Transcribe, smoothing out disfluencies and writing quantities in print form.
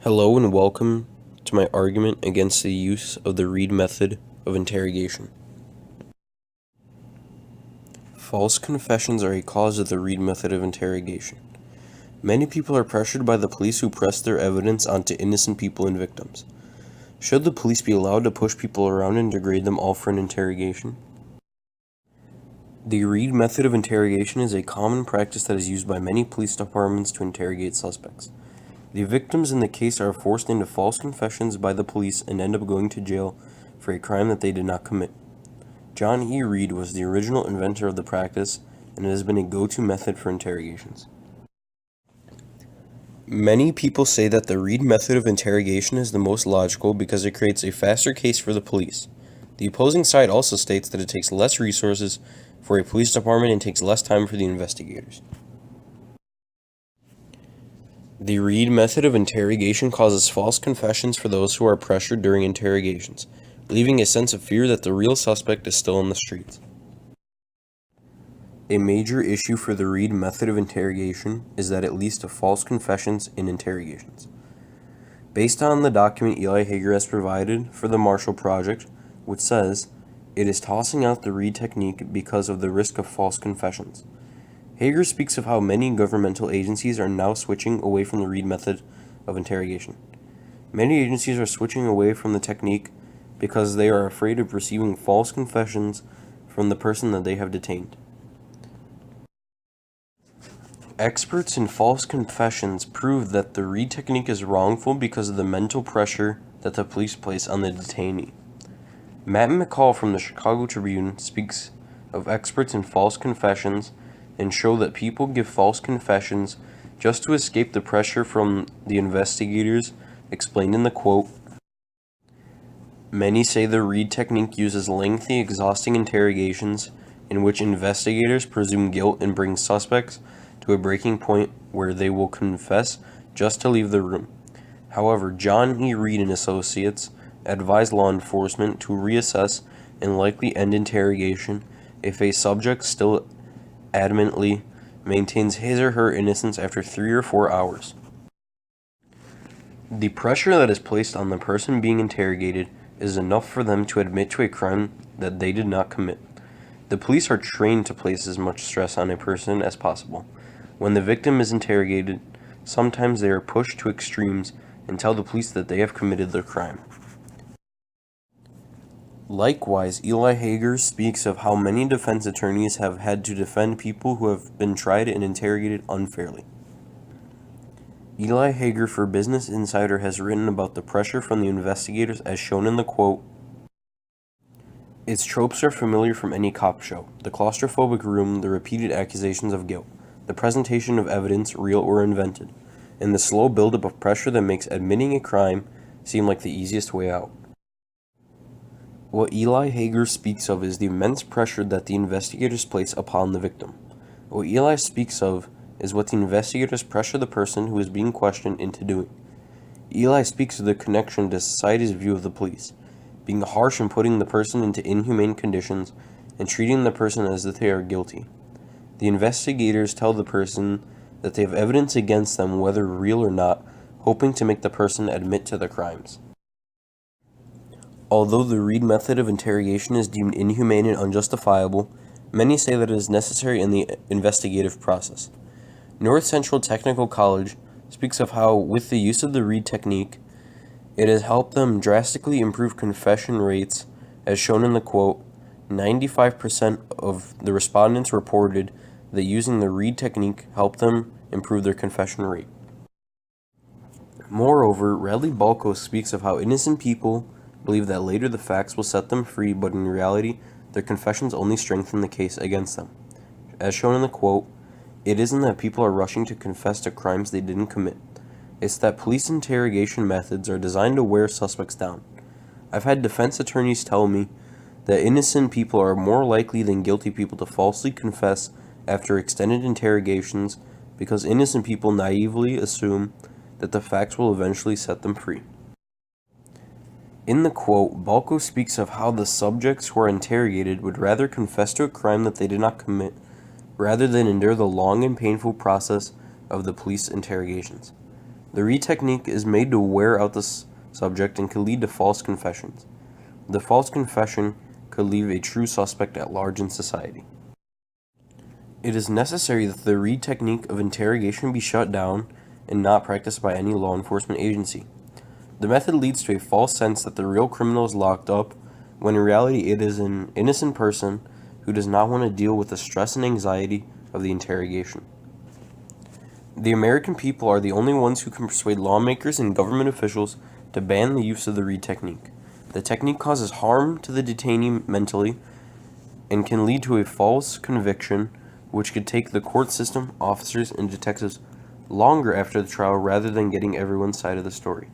Hello and welcome to my argument against the use of the Reid method of interrogation. False confessions are a cause of the Reid method of interrogation. Many people are pressured by the police who press their evidence onto innocent people and victims. Should the police be allowed to push people around and degrade them all for an interrogation? The Reid method of interrogation is a common practice that is used by many police departments to interrogate suspects. The victims in the case are forced into false confessions by the police and end up going to jail for a crime that they did not commit. John E. Reid was the original inventor of the practice, and it has been a go-to method for interrogations. Many people say that the Reid method of interrogation is the most logical because it creates a faster case for the police. The opposing side also states that it takes less resources for a police department and takes less time for the investigators. The Reid method of interrogation causes false confessions for those who are pressured during interrogations, leaving a sense of fear that the real suspect is still in the streets. A major issue for the Reid method of interrogation is that it leads to false confessions in interrogations. Based on the document Eli Hager has provided for the Marshall Project, which says, it is tossing out the Reid technique because of the risk of false confessions. Hager speaks of how many governmental agencies are now switching away from the Reid method of interrogation. Many agencies are switching away from the technique because they are afraid of receiving false confessions from the person that they have detained. Experts in false confessions prove that the Reid technique is wrongful because of the mental pressure that the police place on the detainee. Matt McCall from the Chicago Tribune speaks of experts in false confessions and show that people give false confessions just to escape the pressure from the investigators, explained in the quote. Many say the Reid technique uses lengthy, exhausting interrogations in which investigators presume guilt and bring suspects to a breaking point where they will confess just to leave the room. However, John E. Reid and Associates advise law enforcement to reassess and likely end interrogation if a subject still adamantly maintains his or her innocence after 3 or 4 hours. The pressure that is placed on the person being interrogated is enough for them to admit to a crime that they did not commit. The police are trained to place as much stress on a person as possible. When the victim is interrogated, sometimes they are pushed to extremes and tell the police that they have committed the crime. Likewise, Eli Hager speaks of how many defense attorneys have had to defend people who have been tried and interrogated unfairly. Eli Hager for Business Insider has written about the pressure from the investigators as shown in the quote. Its tropes are familiar from any cop show: the claustrophobic room, the repeated accusations of guilt, the presentation of evidence, real or invented, and the slow buildup of pressure that makes admitting a crime seem like the easiest way out. What Eli Hager speaks of is the immense pressure that the investigators place upon the victim. What Eli speaks of is what the investigators pressure the person who is being questioned into doing. Eli speaks of the connection to society's view of the police, being harsh and putting the person into inhumane conditions and treating the person as if they are guilty. The investigators tell the person that they have evidence against them, whether real or not, hoping to make the person admit to the crimes. Although the Reid method of interrogation is deemed inhumane and unjustifiable, many say that it is necessary in the investigative process. North Central Technical College speaks of how, with the use of the Reid technique, it has helped them drastically improve confession rates, as shown in the quote. 95% of the respondents reported that using the Reid technique helped them improve their confession rate. Moreover, Radley Balko speaks of how innocent people believe that later the facts will set them free, but in reality, their confessions only strengthen the case against them. As shown in the quote, it isn't that people are rushing to confess to crimes they didn't commit. It's that police interrogation methods are designed to wear suspects down. I've had defense attorneys tell me that innocent people are more likely than guilty people to falsely confess after extended interrogations because innocent people naively assume that the facts will eventually set them free. In the quote, Balko speaks of how the subjects who are interrogated would rather confess to a crime that they did not commit rather than endure the long and painful process of the police interrogations. The Reid technique is made to wear out the subject and can lead to false confessions. The false confession could leave a true suspect at large in society. It is necessary that the Reid technique of interrogation be shut down and not practiced by any law enforcement agency. The method leads to a false sense that the real criminal is locked up, when in reality it is an innocent person who does not want to deal with the stress and anxiety of the interrogation. The American people are the only ones who can persuade lawmakers and government officials to ban the use of the Reid technique. The technique causes harm to the detainee mentally and can lead to a false conviction, which could take the court system, officers, and detectives longer after the trial rather than getting everyone's side of the story.